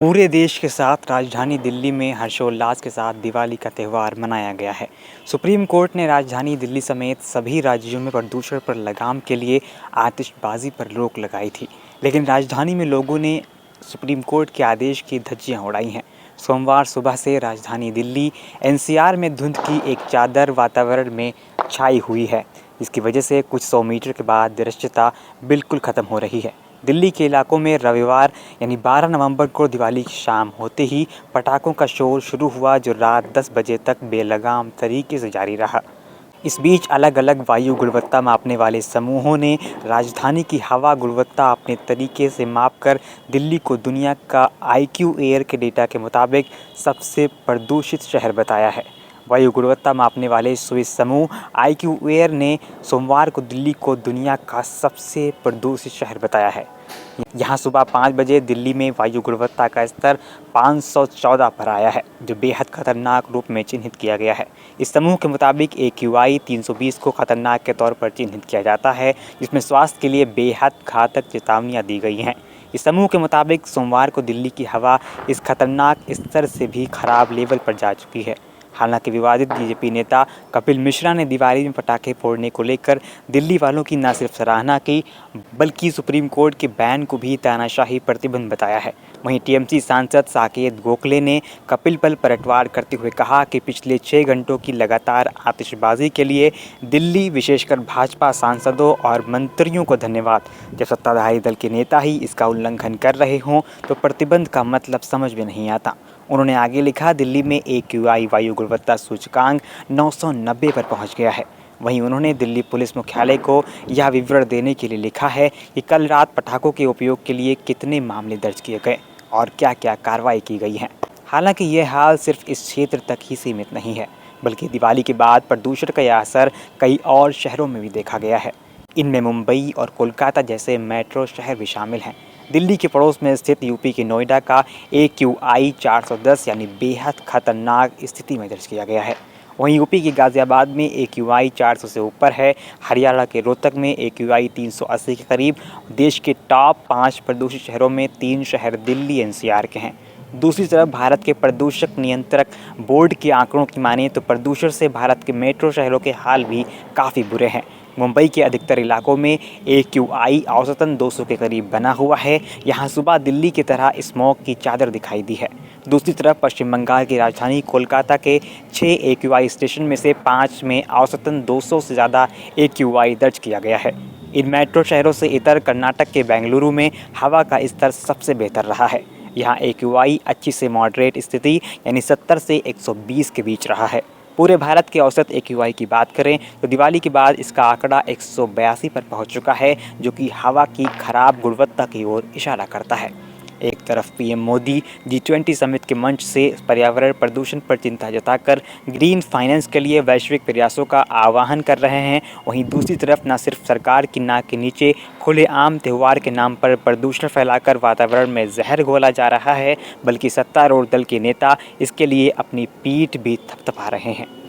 पूरे देश के साथ राजधानी दिल्ली में हर्षोल्लास के साथ दिवाली का त्यौहार मनाया गया है। सुप्रीम कोर्ट ने राजधानी दिल्ली समेत सभी राज्यों में प्रदूषण पर लगाम के लिए आतिशबाजी पर रोक लगाई थी, लेकिन राजधानी में लोगों ने सुप्रीम कोर्ट के आदेश की धज्जियां उड़ाई हैं। सोमवार सुबह से राजधानी दिल्ली एनसीआर में धुंध की एक चादर वातावरण में छाई हुई है, जिसकी वजह से कुछ 100 मीटर के बाद दृश्यता बिल्कुल ख़त्म हो रही है। दिल्ली के इलाकों में रविवार यानी 12 नवंबर को दिवाली की शाम होते ही पटाखों का शोर शुरू हुआ, जो रात 10 बजे तक बेलगाम तरीके से जारी रहा। इस बीच अलग अलग वायु गुणवत्ता मापने वाले समूहों ने राजधानी की हवा गुणवत्ता अपने तरीके से मापकर दिल्ली को दुनिया का IQ एयर के डेटा के मुताबिक सबसे प्रदूषित शहर बताया है। वायु गुणवत्ता मापने वाले स्विस समूह IQ एयर ने सोमवार को दिल्ली को दुनिया का सबसे प्रदूषित शहर बताया है। यहाँ सुबह 5 बजे दिल्ली में वायु गुणवत्ता का स्तर 514 पर आया है, जो बेहद खतरनाक रूप में चिन्हित किया गया है। इस समूह के मुताबिक AQI 320 को खतरनाक के तौर पर चिन्हित किया जाता है, जिसमें स्वास्थ्य के लिए बेहद घातक चेतावनियाँ दी गई हैं। इस समूह के मुताबिक सोमवार को दिल्ली की हवा इस खतरनाक स्तर से भी खराब लेवल पर जा चुकी है। हालांकि विवादित बीजेपी नेता कपिल मिश्रा ने दिवाली में पटाखे फोड़ने को लेकर दिल्ली वालों की न सिर्फ सराहना की, बल्कि सुप्रीम कोर्ट के बैन को भी तानाशाही प्रतिबंध बताया है। वहीं TMC सांसद साकेत गोखले ने कपिल पर पलटवार करते हुए कहा कि पिछले 6 घंटों की लगातार आतिशबाजी के लिए दिल्ली, विशेषकर भाजपा सांसदों और मंत्रियों को धन्यवाद। जब सत्ताधारी दल के नेता ही इसका उल्लंघन कर रहे हों तो प्रतिबंध का मतलब समझ में नहीं आता। उन्होंने आगे लिखा, दिल्ली में AQI वायु गुणवत्ता सूचकांक 990 पर पहुंच गया है। वहीं उन्होंने दिल्ली पुलिस मुख्यालय को यह विवरण देने के लिए लिखा है कि कल रात पटाखों के उपयोग के लिए कितने मामले दर्ज किए गए और क्या क्या कार्रवाई की गई है। हालांकि यह हाल सिर्फ इस क्षेत्र तक ही सीमित नहीं है, बल्कि दिवाली के बाद प्रदूषण का यह असर कई और शहरों में भी देखा गया है। इनमें मुंबई और कोलकाता जैसे मेट्रो शहर भी शामिल हैं। दिल्ली के पड़ोस में स्थित यूपी के नोएडा का AQI 410 यानी बेहद खतरनाक स्थिति में दर्ज किया गया है। वहीं यूपी के गाज़ियाबाद में AQI 400 से ऊपर है। हरियाणा के रोहतक में AQI 380 के करीब। देश के टॉप 5 प्रदूषित शहरों में 3 शहर दिल्ली NCR के हैं। दूसरी तरफ भारत के प्रदूषक नियंत्रक बोर्ड के आंकड़ों की माने तो प्रदूषण से भारत के मेट्रो शहरों के हाल भी काफ़ी बुरे हैं। मुंबई के अधिकतर इलाकों में AQI औसतन 200 के करीब बना हुआ है। यहाँ सुबह दिल्ली की तरह स्मॉग की चादर दिखाई दी है। दूसरी तरफ पश्चिम बंगाल की राजधानी कोलकाता के 6 AQI स्टेशन में से 5 में औसतन 200 से ज़्यादा AQI दर्ज किया गया है। इन मेट्रो शहरों से इतर कर्नाटक के बेंगलुरु में हवा का स्तर सबसे बेहतर रहा है। यहाँ AQI अच्छी से मॉडरेट स्थिति यानी 70 से 120 के बीच रहा है। पूरे भारत के औसत AQI की बात करें तो दिवाली के बाद इसका आंकड़ा 182 पर पहुंच चुका है, जो कि हवा की खराब गुणवत्ता की ओर इशारा करता है। एक तरफ PM मोदी G20 समिट के मंच से पर्यावरण प्रदूषण पर चिंता जताकर ग्रीन फाइनेंस के लिए वैश्विक प्रयासों का आह्वान कर रहे हैं, वहीं दूसरी तरफ न सिर्फ सरकार की नाक के नीचे खुलेआम त्यौहार के नाम पर प्रदूषण फैलाकर वातावरण में जहर घोला जा रहा है, बल्कि सत्तारूढ़ दल के नेता इसके लिए अपनी पीठ भी थपथपा रहे हैं।